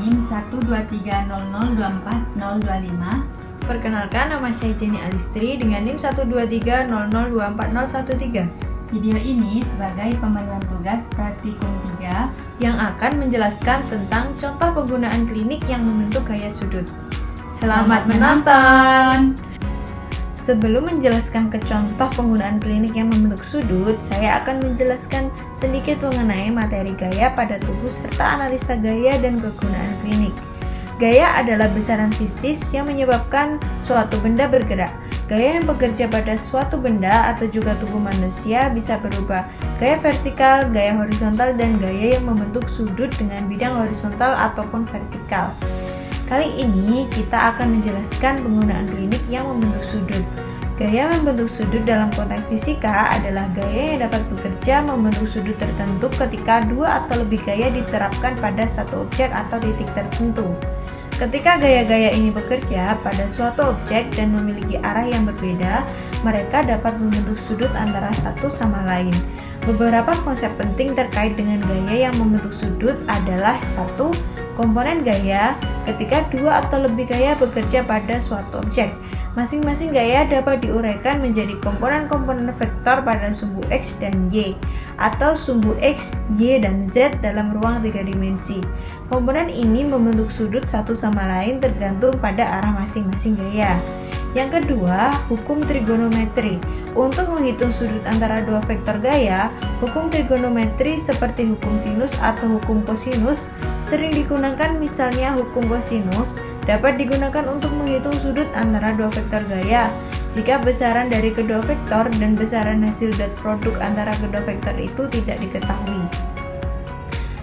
NIM 12300240025. Perkenalkan, nama saya Jenny Alistri dengan NIM 12300240013 Video ini sebagai pemenuhan tugas praktikum 3 yang akan menjelaskan tentang contoh penggunaan klinik yang membentuk gaya sudut. Selamat menonton! Sebelum menjelaskan ke contoh penggunaan klinik yang membentuk sudut, saya akan menjelaskan sedikit mengenai materi gaya pada tubuh serta analisa gaya dan kegunaan klinik. Gaya adalah besaran fisis yang menyebabkan suatu benda bergerak. Gaya yang bekerja pada suatu benda atau juga tubuh manusia bisa berupa gaya vertikal, gaya horizontal, dan gaya yang membentuk sudut dengan bidang horizontal ataupun vertikal. Kali ini kita akan menjelaskan penggunaan klinik yang membentuk sudut. Gaya membentuk sudut dalam konteks fisika adalah gaya yang dapat bekerja membentuk sudut tertentu ketika dua atau lebih gaya diterapkan pada satu objek atau titik tertentu. Ketika gaya-gaya ini bekerja pada suatu objek dan memiliki arah yang berbeda, mereka dapat membentuk sudut antara satu sama lain. Beberapa konsep penting terkait dengan gaya yang membentuk sudut adalah 1. Komponen gaya. Ketika dua atau lebih gaya bekerja pada suatu objek, masing-masing gaya dapat diuraikan menjadi komponen-komponen vektor pada sumbu X dan Y, atau sumbu X, Y, dan Z dalam ruang 3 dimensi. Komponen ini membentuk sudut satu sama lain tergantung pada arah masing-masing gaya. Yang kedua, hukum trigonometri. Untuk menghitung sudut antara dua vektor gaya, hukum trigonometri seperti hukum sinus atau hukum kosinus sering digunakan. Misalnya hukum kosinus dapat digunakan untuk menghitung sudut antara dua vektor gaya jika besaran dari kedua vektor dan besaran hasil dot produk antara kedua vektor itu tidak diketahui.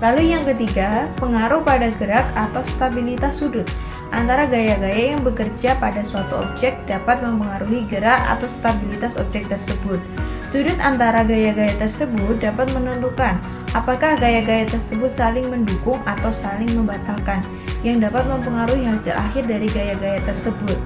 Lalu yang ketiga, pengaruh pada gerak atau stabilitas sudut. Antara gaya-gaya yang bekerja pada suatu objek dapat mempengaruhi gerak atau stabilitas objek tersebut. Sudut antara gaya-gaya tersebut dapat menentukan apakah gaya-gaya tersebut saling mendukung atau saling membatalkan, yang dapat mempengaruhi hasil akhir dari gaya-gaya tersebut.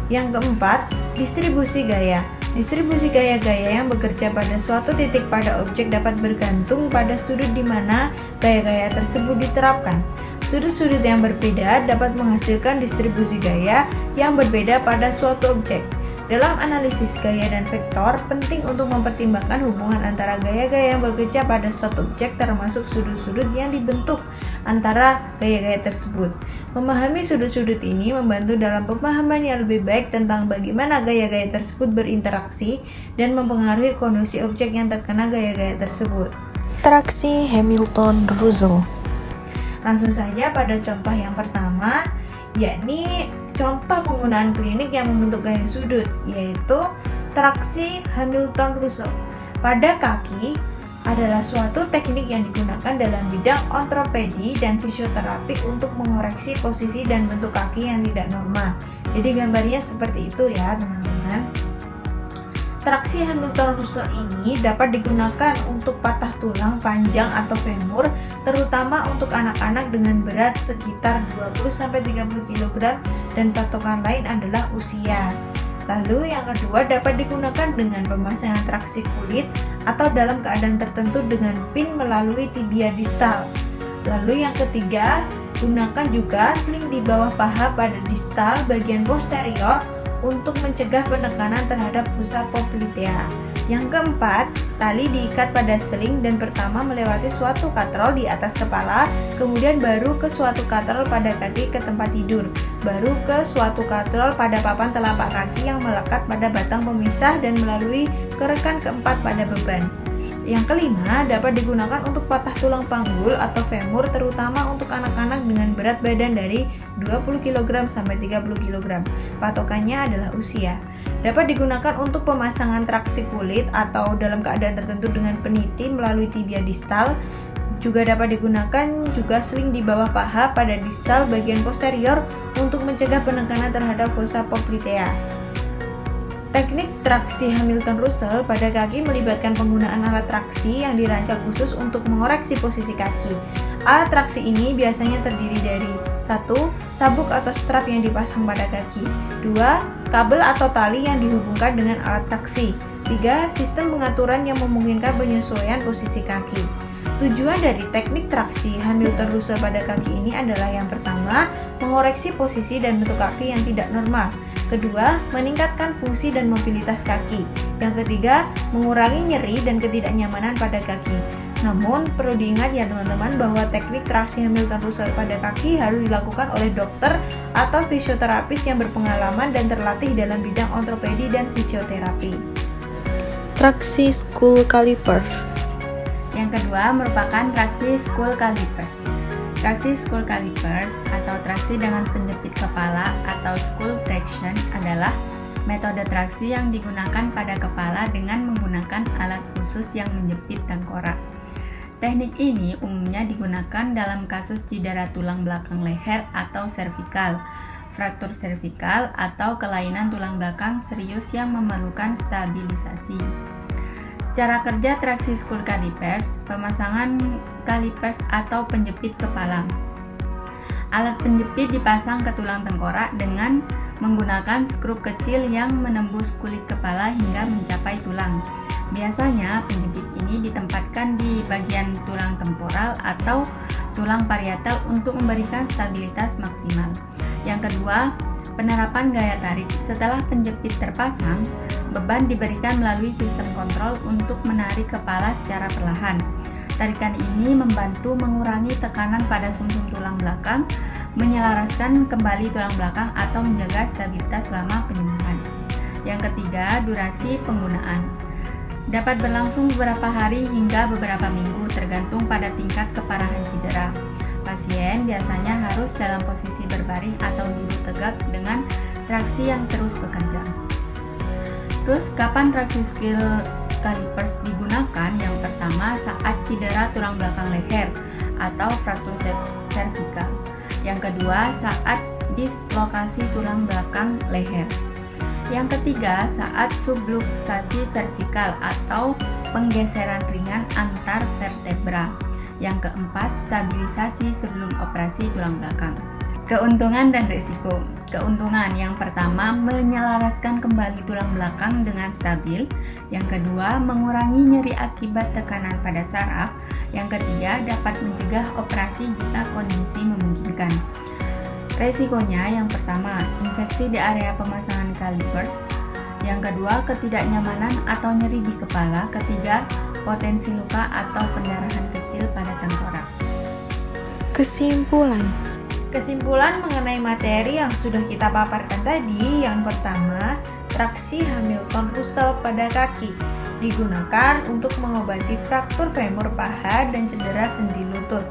Yang keempat, distribusi gaya. Distribusi gaya-gaya yang bekerja pada suatu titik pada objek dapat bergantung pada sudut di mana gaya-gaya tersebut diterapkan. Sudut-sudut yang berbeda dapat menghasilkan distribusi gaya yang berbeda pada suatu objek. Dalam analisis gaya dan vektor, penting untuk mempertimbangkan hubungan antara gaya-gaya yang bekerja pada suatu objek termasuk sudut-sudut yang dibentuk antara gaya-gaya tersebut. Memahami sudut-sudut ini membantu dalam pemahaman yang lebih baik tentang bagaimana gaya-gaya tersebut berinteraksi dan mempengaruhi kondisi objek yang terkena gaya-gaya tersebut. Interaksi Hamilton-Russell. Langsung saja pada contoh yang pertama, yakni contoh penggunaan klinik yang membentuk gaya sudut, yaitu traksi Hamilton-Russell. Pada kaki adalah suatu teknik yang digunakan dalam bidang ortopedi dan fisioterapi untuk mengoreksi posisi dan bentuk kaki yang tidak normal. Jadi gambarnya seperti itu ya teman-teman. Traksi Hamilton-Russell ini dapat digunakan untuk patah tulang panjang atau femur, terutama untuk anak-anak dengan berat sekitar 20-30 kg dan patokan lain adalah usia. Lalu yang kedua dapat digunakan dengan pemasangan traksi kulit atau dalam keadaan tertentu dengan pin melalui tibia distal. Lalu yang ketiga, gunakan juga sling di bawah paha pada distal bagian posterior untuk mencegah penekanan terhadap pusat poplitea. Yang keempat, tali diikat pada sling dan pertama melewati suatu katrol di atas kepala, kemudian baru ke suatu katrol pada kaki ke tempat tidur, baru ke suatu katrol pada papan telapak kaki yang melekat pada batang pemisah dan melalui kerekan keempat pada beban. Yang kelima, dapat digunakan untuk patah tulang panggul atau femur terutama untuk anak-anak dengan berat badan dari 20 kg sampai 30 kg. Patokannya adalah usia. Dapat digunakan untuk pemasangan traksi kulit atau dalam keadaan tertentu dengan peniti melalui tibia distal. Juga dapat digunakan juga sling di bawah paha pada distal bagian posterior untuk mencegah penekanan terhadap fossa poplitea. Teknik traksi Hamilton-Russell pada kaki melibatkan penggunaan alat traksi yang dirancang khusus untuk mengoreksi posisi kaki. Alat traksi ini biasanya terdiri dari 1. Sabuk atau strap yang dipasang pada kaki. 2. Kabel atau tali yang dihubungkan dengan alat traksi. 3. Sistem pengaturan yang memungkinkan penyesuaian posisi kaki. Tujuan dari teknik traksi Hamilton-Russell pada kaki ini adalah yang pertama, mengoreksi posisi dan bentuk kaki yang tidak normal. Kedua, meningkatkan fungsi dan mobilitas kaki. Yang ketiga, mengurangi nyeri dan ketidaknyamanan pada kaki. Namun, perlu diingat ya teman-teman bahwa teknik traksi Hamilton-Russell pada kaki harus dilakukan oleh dokter atau fisioterapis yang berpengalaman dan terlatih dalam bidang ortopedi dan fisioterapi. Traksi Skull Caliper. Yang kedua merupakan traksi skull calipers. Traksi skull calipers atau traksi dengan penjepit kepala atau skull traction adalah metode traksi yang digunakan pada kepala dengan menggunakan alat khusus yang menjepit tengkorak. Teknik ini umumnya digunakan dalam kasus cedera tulang belakang leher atau servikal, fraktur servikal, atau kelainan tulang belakang serius yang memerlukan stabilisasi. Cara kerja traksi skull calipers, pemasangan calipers atau penjepit kepala. Alat penjepit dipasang ke tulang tengkorak dengan menggunakan skrup kecil yang menembus kulit kepala hingga mencapai tulang. Biasanya penjepit ini ditempatkan di bagian tulang temporal atau tulang parietal untuk memberikan stabilitas maksimal. Yang kedua, penerapan gaya tarik. Setelah penjepit terpasang, beban diberikan melalui sistem kontrol untuk menarik kepala secara perlahan. Tarikan ini membantu mengurangi tekanan pada sumsum tulang belakang, menyelaraskan kembali tulang belakang atau menjaga stabilitas selama penyembuhan. Yang ketiga, durasi penggunaan. Dapat berlangsung beberapa hari hingga beberapa minggu tergantung pada tingkat keparahan cedera. Pasien biasanya harus dalam posisi berbaring atau duduk tegak dengan traksi yang terus bekerja. Terus, kapan traksi skull calipers digunakan? Yang pertama, saat cedera tulang belakang leher atau fraktur servikal. Yang kedua, saat dislokasi tulang belakang leher. Yang ketiga, saat subluxasi servikal atau penggeseran ringan antar vertebra. Yang keempat, stabilisasi sebelum operasi tulang belakang. Keuntungan dan risiko. Keuntungan yang pertama, menyelaraskan kembali tulang belakang dengan stabil. Yang kedua, mengurangi nyeri akibat tekanan pada saraf. Yang ketiga, dapat mencegah operasi jika kondisi memungkinkan. Resikonya yang pertama, infeksi di area pemasangan calipers. Yang kedua, ketidaknyamanan atau nyeri di kepala. Ketiga, potensi luka atau pendarahan kecil pada tengkorak. Kesimpulan. Kesimpulan mengenai materi yang sudah kita paparkan tadi, yang pertama, traksi Hamilton-Russell pada kaki digunakan untuk mengobati fraktur femur paha dan cedera sendi lutut.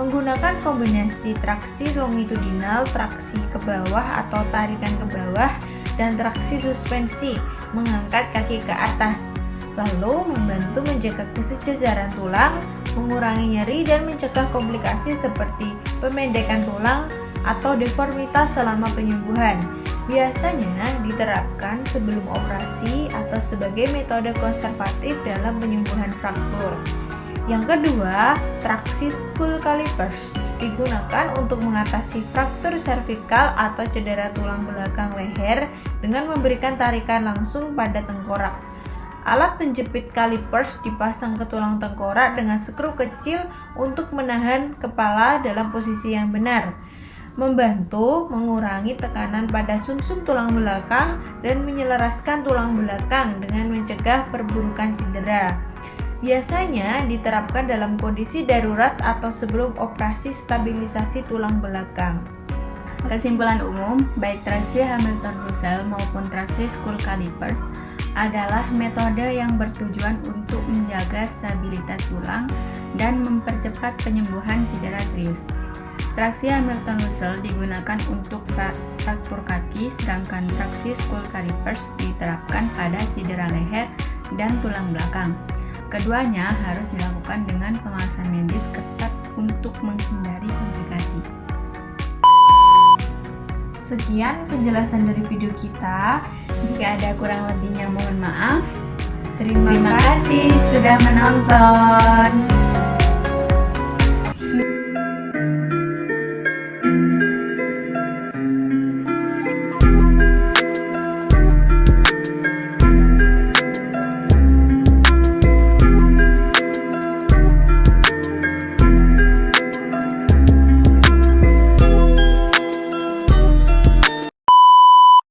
Menggunakan kombinasi traksi longitudinal, traksi ke bawah atau tarikan ke bawah, dan traksi suspensi, mengangkat kaki ke atas. Lalu membantu menjaga kesejajaran tulang, mengurangi nyeri, dan mencegah komplikasi seperti pemendekan tulang atau deformitas selama penyembuhan. Biasanya diterapkan sebelum operasi atau sebagai metode konservatif dalam penyembuhan fraktur. Yang kedua, traksi skull calipers digunakan untuk mengatasi fraktur servikal atau cedera tulang belakang leher dengan memberikan tarikan langsung pada tengkorak. Alat penjepit calipers dipasang ke tulang tengkorak dengan skru kecil untuk menahan kepala dalam posisi yang benar, membantu mengurangi tekanan pada sumsum tulang belakang dan menyelaraskan tulang belakang dengan mencegah perburukan cedera. Biasanya diterapkan dalam kondisi darurat atau sebelum operasi stabilisasi tulang belakang. Kesimpulan umum, baik traksi Hamilton-Russell maupun traksi skull calipers adalah metode yang bertujuan untuk menjaga stabilitas tulang dan mempercepat penyembuhan cedera serius. Traksi Hamilton-Russell digunakan untuk fraktur kaki, sedangkan traksi skull calipers diterapkan pada cedera leher dan tulang belakang. Keduanya harus dilakukan dengan pengawasan medis ketat untuk menghindari komplikasi. Sekian penjelasan dari video kita. Jika ada kurang lebihnya mohon maaf. Terima Terima kasih sudah menonton.